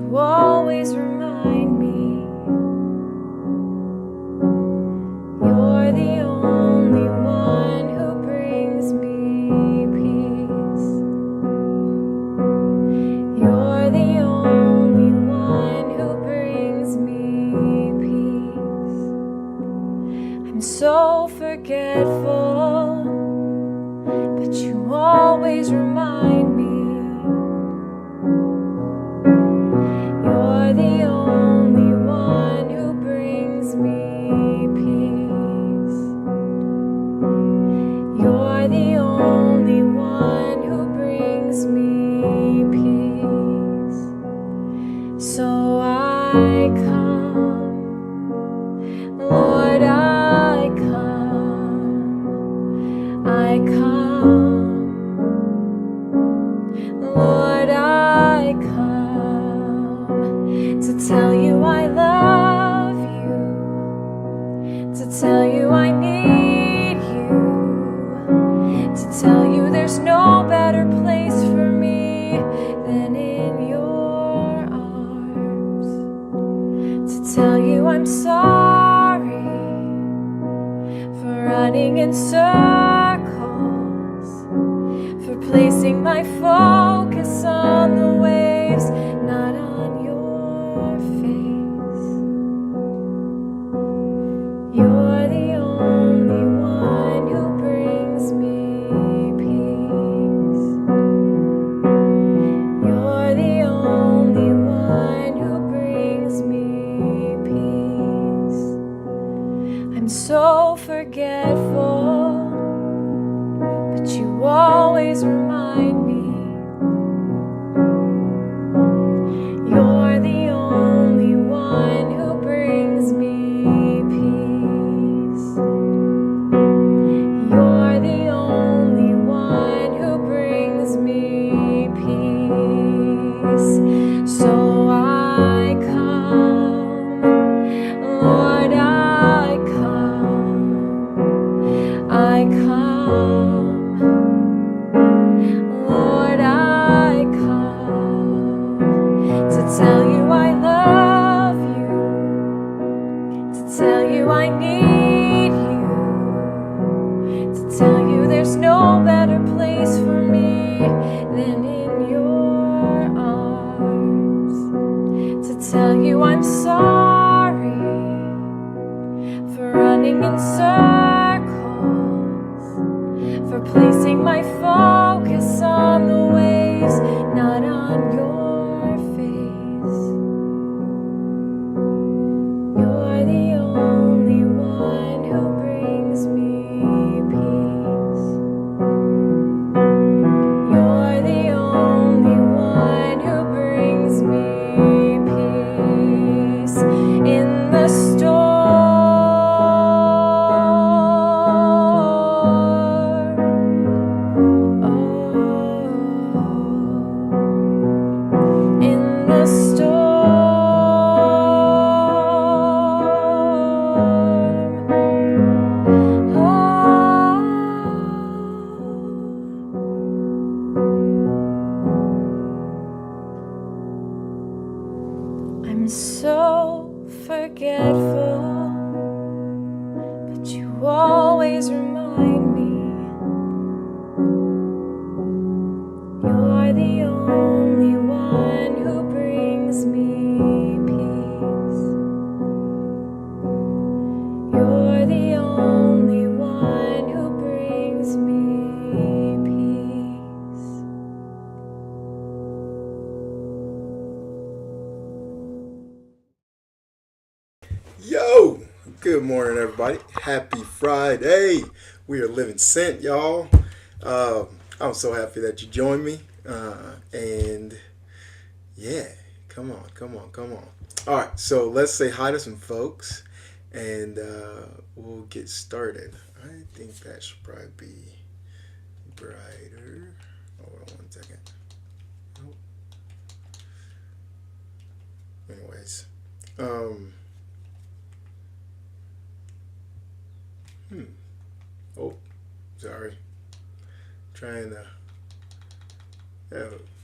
you always remind me you're the only one who brings me peace. You're the only one who brings me peace. I'm so forgetful, but you always remind me you're the only one who brings me peace. You're the only one who brings me peace. So I come, Lord, I come, I come, Lord, I come to tell you I love you, to tell you I need you, to tell you there's no better place for me than in your arms, to tell you I'm sorry for running in circles, for placing my focus on the waves, not on your face. You're the only one who brings me peace. You're the only one who brings me peace. I'm so forgetful, but you always remind me you're the only one who brings me peace. You're the only one who brings me peace. So I come, Lord, I come, I come, Lord, I come to tell you I love you, to tell you I need you, to tell you there's no better place for me than in your arms, to tell you I'm sorry for running in circles, for placing my focus on the waves, not on your face. You're the only one who brings me peace. You're the only one who brings me peace in the storm. In the storm. I'm so forgetful, but you always remind me you're the only one who brings me peace. You're the only one who brings me peace. Yo, good morning, everybody. Happy Friday. We are living sent, y'all. I'm so happy that you joined me. And yeah, come on, come on, come on. All right, so let's say hi to some folks and we'll get started. I think that should probably be brighter. Hold on one second. Oh. Anyways, um, oh, sorry. Trying to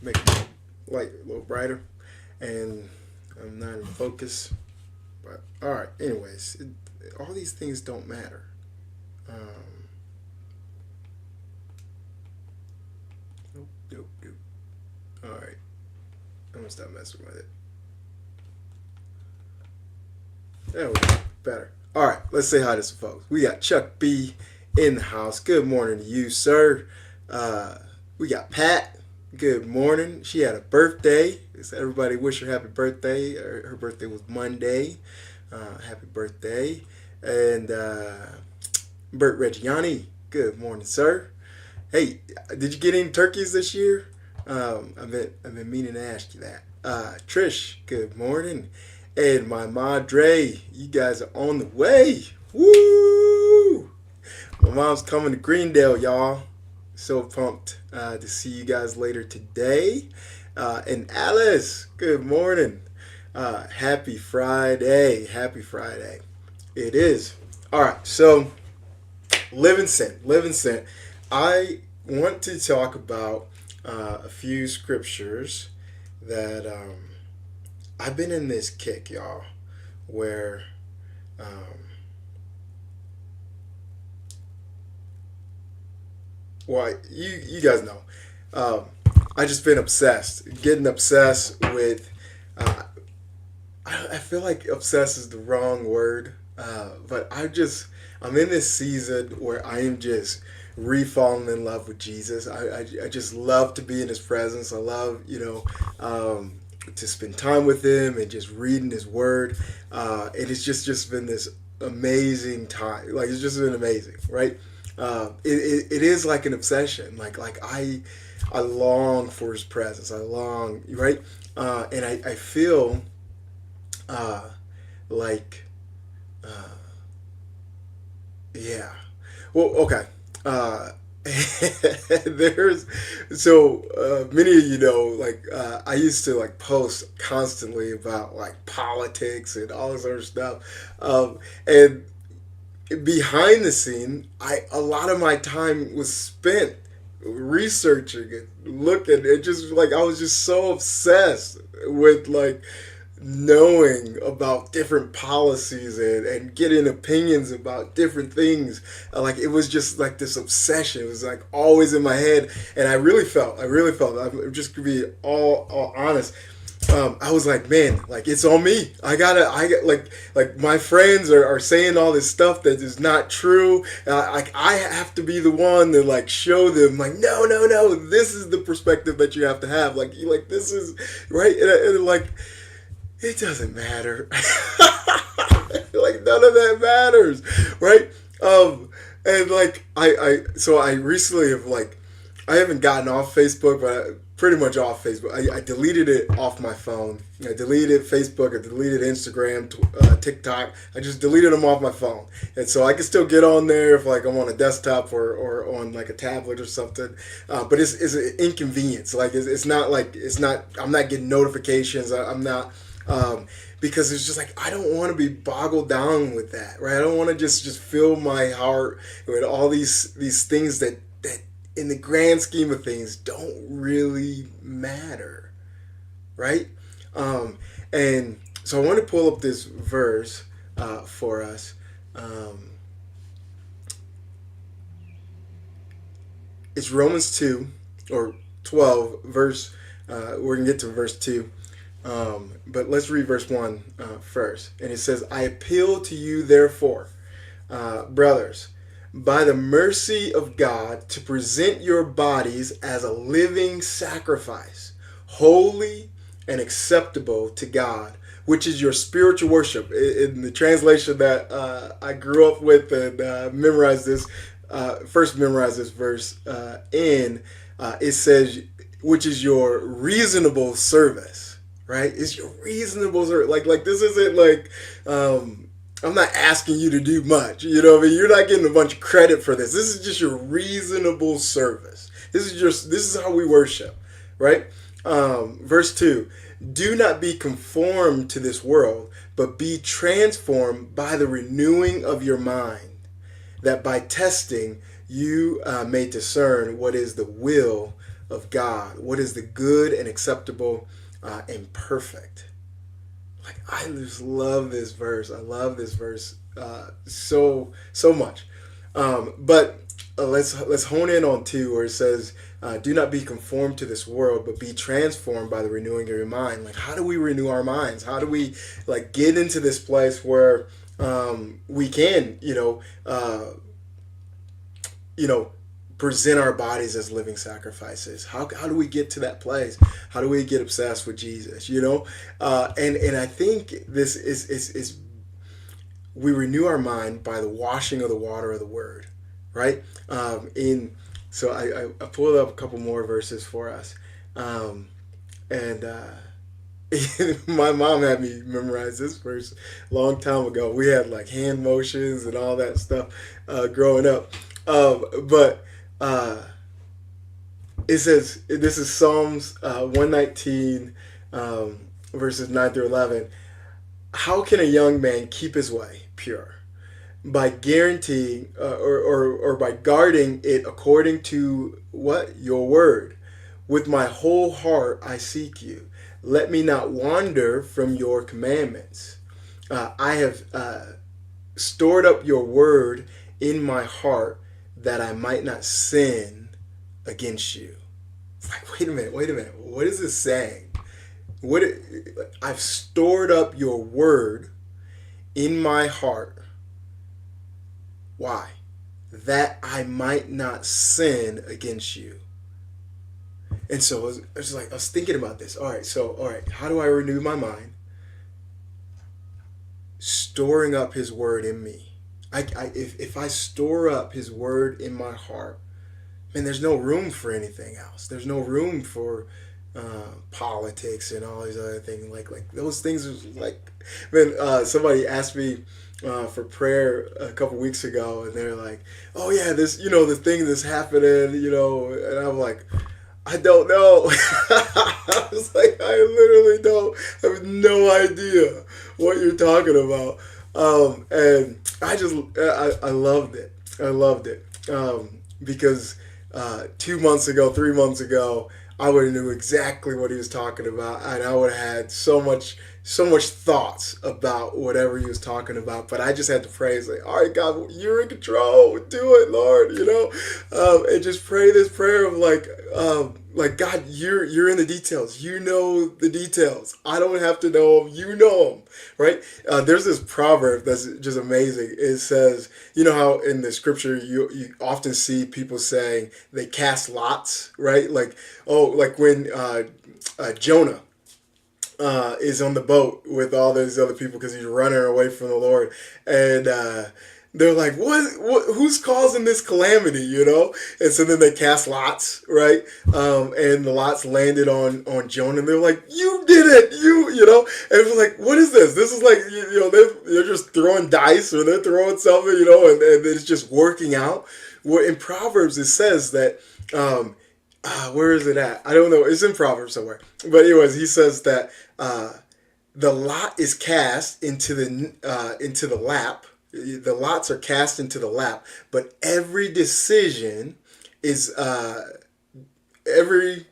make the light a little brighter. and I'm not in focus. But all right, anyways, all these things don't matter. Nope, nope, nope. All right, I'm gonna stop messing with it. There we go. Better. All right, let's say hi to some folks. We got Chuck B in the house. Good morning to you, sir. We got Pat. Good morning. She had a birthday. So everybody wish her happy birthday. Her birthday was Monday. Happy birthday. And Bert Reggiani. Good morning, sir. Hey, did you get any turkeys this year? I've been meaning to ask you that. Trish. Good morning. And my madre, you guys are on the way. Woo! My mom's coming to Greendale, y'all. So pumped to see you guys later today. And Alice, good morning. Happy Friday. Happy Friday. It is. All right, so Living Sent. I want to talk about a few scriptures that I've been in this kick, y'all, where well, you guys know, I just been getting obsessed with. I feel like obsessed is the wrong word, but I'm in this season where I am just re-falling in love with Jesus. I just love to be in His presence. I love, to spend time with Him and just reading His Word. And it's just been this amazing time. Like, it's just been amazing, right? It is like an obsession. Like I long for His presence. I long, right? And I feel like, yeah. Well, okay. There's many of you know, like, I used to like post constantly about like politics and all this other stuff, and behind the scene, a lot of my time was spent researching and looking. It just like I was just so obsessed with like knowing about different policies and getting opinions about different things. Like, it was just like this obsession. It was like always in my head, and I really felt. I'm just gonna be all honest. I was like, man, like, it's on me. I got like my friends are saying all this stuff that is not true. Like, I have to be the one to like show them, like, no, this is the perspective that you have to have. Like this is right, and like, it doesn't matter. Like, none of that matters, right? And like I recently have like, I haven't gotten off Facebook, but pretty much off Facebook. I deleted it off my phone. I deleted Facebook. I deleted Instagram, TikTok. I just deleted them off my phone, and so I can still get on there if like I'm on a desktop or on like a tablet or something. But it's an inconvenience. Like, it's not like I'm not getting notifications. I'm not. Because it's just like, I don't want to be boggled down with that, right? I don't want to just fill my heart with all these things that in the grand scheme of things don't really matter, right? And so I want to pull up this verse for us. It's Romans 2 or 12 verse. We're gonna get to verse 2. But let's read verse 1 first. And it says, I appeal to you, therefore, brothers, by the mercy of God, to present your bodies as a living sacrifice, holy and acceptable to God, which is your spiritual worship. In the translation that I grew up with and first memorized this verse it says, which is your reasonable service. Right? It's your reasonable service. Like this isn't like, I'm not asking you to do much. You know what I mean? You're not getting a bunch of credit for this. This is just your reasonable service. This is how we worship. Right? Verse 2. Do not be conformed to this world, but be transformed by the renewing of your mind, that by testing you may discern what is the will of God, what is the good and acceptable and perfect. Like, I just love this verse. I love this verse so much. But let's hone in on 2, where it says, "Do not be conformed to this world, but be transformed by the renewing of your mind." Like, how do we renew our minds? How do we like get into this place where we can, present our bodies as living sacrifices? How do we get to that place? How do we get obsessed with Jesus? And I think this is we renew our mind by the washing of the water of the Word, right? So I pulled up a couple more verses for us, and my mom had me memorize this verse a long time ago. We had like hand motions and all that stuff growing up, but. It says, this is Psalms 119, verses 9 through 11. "How can a young man keep his way pure? By guaranteeing or by guarding it according to what? Your word. With my whole heart I seek you. Let me not wander from your commandments. I have stored up your word in my heart, that I might not sin against you." It's like, wait a minute. What is this saying? I've stored up your word in my heart. Why? That I might not sin against you. And so I was thinking about this. All right, how do I renew my mind? Storing up his word in me. If I store up his word in my heart, man, there's no room for anything else. There's no room for politics and all these other things. Like those things was like, man, somebody asked me for prayer a couple weeks ago, and they're like, "Oh yeah, this, the thing that's happening, and I'm like, "I don't know." I was like, "I literally don't have no idea what you're talking about." And I loved it. I loved it. Because 2 months ago, 3 months ago, I would have knew exactly what he was talking about, and I would have had so much thoughts about whatever he was talking about. But I just had to pray. It's like, all right, God, you're in control. Do it, Lord. And just pray this prayer of like God, you're in the details. You know the details. I don't have to know them. You know them, right? There's this proverb that's just amazing. It says, you know how in the scripture you often see people saying they cast lots, right? Like when Jonah is on the boat with all those other people because he's running away from the Lord, and they're like, what? Who's causing this calamity? And so then they cast lots, right? And the lots landed on Jonah, and they're like, you did it, and we're like, what is this? This is like, they're just throwing dice, or they're throwing something, and it's just working out. Well, in Proverbs it says that. Where is it at? I don't know. It's in Proverbs somewhere. But anyways, he says that the lot is cast into the lap. The lots are cast into the lap, but every decision is every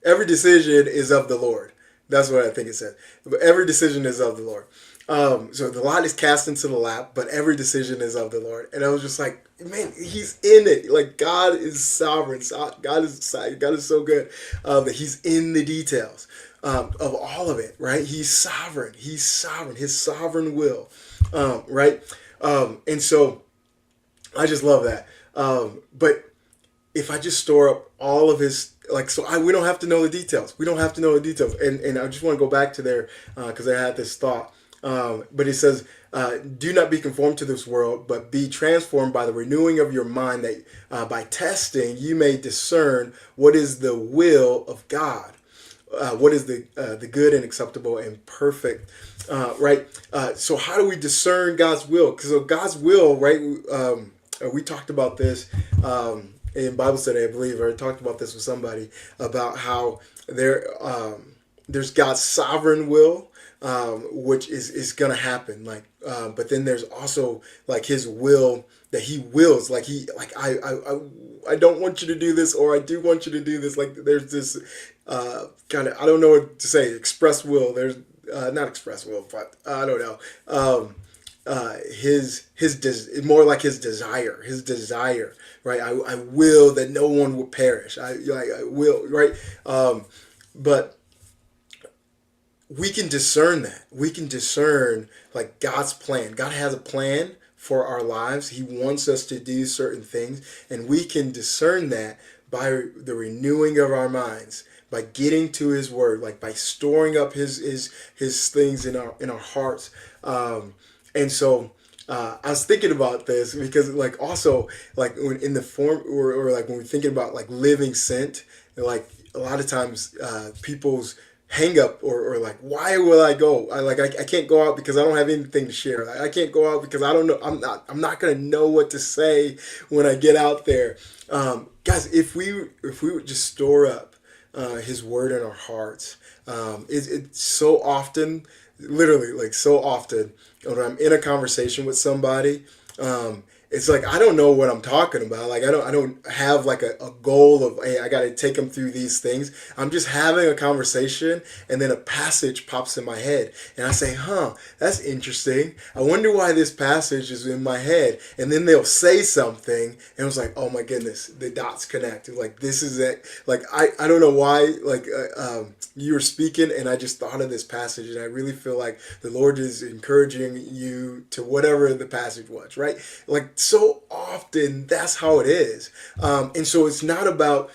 decision is of the Lord. That's what I think it said. But every decision is of the Lord. So the lot is cast into the lap, but every decision is of the Lord. And I was just like, man, he's in it. Like, God is sovereign. God is so good that he's in the details of all of it, right? He's sovereign. His sovereign will, right? And so I just love that. But if I just store up all of his, we don't have to know the details. We don't have to know the details. And I just want to go back to there because I had this thought. But he says, do not be conformed to this world, but be transformed by the renewing of your mind, that by testing you may discern what is the will of God. What is the good and acceptable and perfect, right? So how do we discern God's will? Because God's will, right? We talked about this in Bible study, I believe, or I talked about this with somebody about how there's God's sovereign will. which is gonna happen. Like, but then there's also like His will that He wills. Like I don't want you to do this, or I do want you to do this. Like there's this kind of, I don't know what to say, express will. There's not express will, but I don't know. More like his desire, right? I will that no one will perish. I will, right? But we can discern that. We can discern like God's plan. God has a plan for our lives. He wants us to do certain things, and we can discern that by the renewing of our minds, by getting to His Word, like by storing up His things in our hearts. And so I was thinking about this because, like, also, like, when in the form, or like when we're thinking about like living sent, like a lot of times people's hang up, or like, why will I go? I can't go out because I don't have anything to share. I can't go out because I don't know. I'm not gonna know what to say when I get out there. Guys, if we would just store up His Word in our hearts, it's so often, literally, like so often, when I'm in a conversation with somebody, it's like I don't know what I'm talking about. Like I don't have like a goal of, hey, I got to take them through these things. I'm just having a conversation, and then a passage pops in my head, and I say, that's interesting. I wonder why this passage is in my head. And then they'll say something, and it's like, oh my goodness, the dots connect. Like this is it. Like I don't know why. Like you were speaking, and I just thought of this passage, and I really feel like the Lord is encouraging you to whatever the passage was, right? Like so often that's how it is. And so it's not about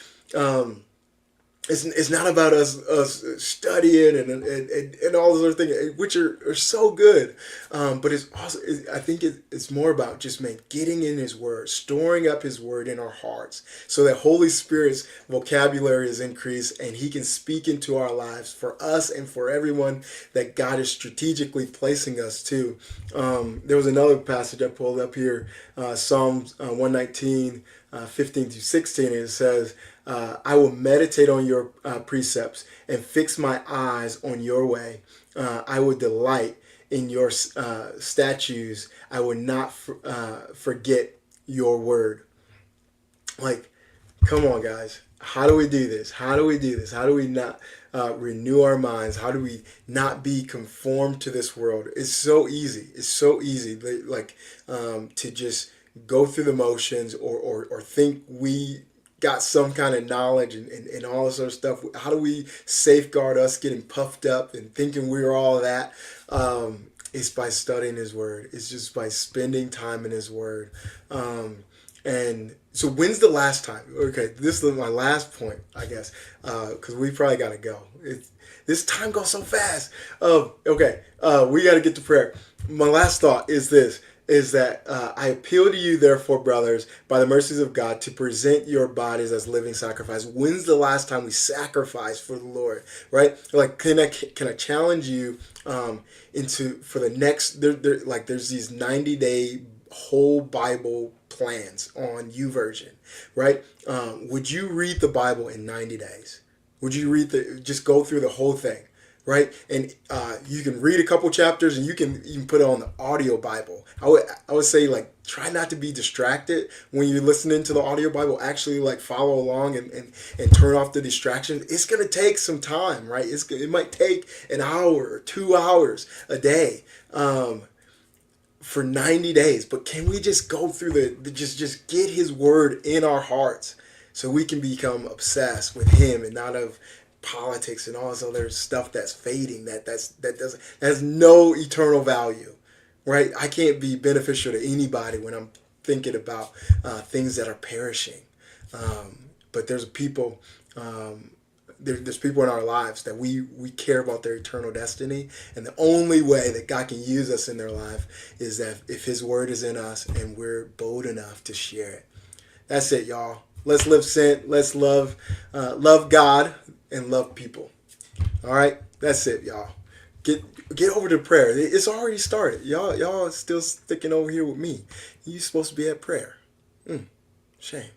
it's not about us studying and all those other things, which are so good. But it's also, I think it's more about just getting in His Word, storing up His Word in our hearts, so that Holy Spirit's vocabulary is increased, and He can speak into our lives for us and for everyone that God is strategically placing us to. There was another passage I pulled up here, Psalms 119, 15 through 16, and it says, I will meditate on your precepts and fix my eyes on your way. I will delight in your statutes. I will not forget your word. Like, come on, guys. How do we do this? How do we do this? How do we not renew our minds? How do we not be conformed to this world? It's so easy. It's so easy, like to just go through the motions, or think we got some kind of knowledge and all this other stuff. How do we safeguard us getting puffed up and thinking we're all that? It's by studying His Word. It's just by spending time in His Word. And so when's the last time? Okay, this is my last point, I guess, because we probably got to go. This time goes so fast. Okay, we got to get to prayer. My last thought is this, is that I appeal to you, therefore, brothers, by the mercies of God, to present your bodies as living sacrifice. When's the last time we sacrificed for the Lord, right? Like, can I challenge you for the next, there's these 90-day whole Bible plans on YouVersion, right? Would you read the Bible in 90 days? Would you just go through the whole thing? Right, and you can read a couple chapters, and you can even put it on the audio Bible. I would say, like, try not to be distracted when you're listening to the audio Bible. Actually, like, follow along and turn off the distractions. It's gonna take some time, right? It might take an hour or 2 hours a day for 90 days. But can we just go through just get His Word in our hearts, so we can become obsessed with Him and not of politics and all this other stuff that's fading, that has no eternal value, right? I can't be beneficial to anybody when I'm thinking about things that are perishing. But there's people, there's people in our lives that we care about their eternal destiny, and the only way that God can use us in their life is that if His Word is in us and we're bold enough to share it. That's it, y'all. Let's live sent. Let's love God and love people. All right, that's it, y'all. Get over to prayer. It's already started. Y'all still sticking over here with me. You're supposed to be at prayer. Shame.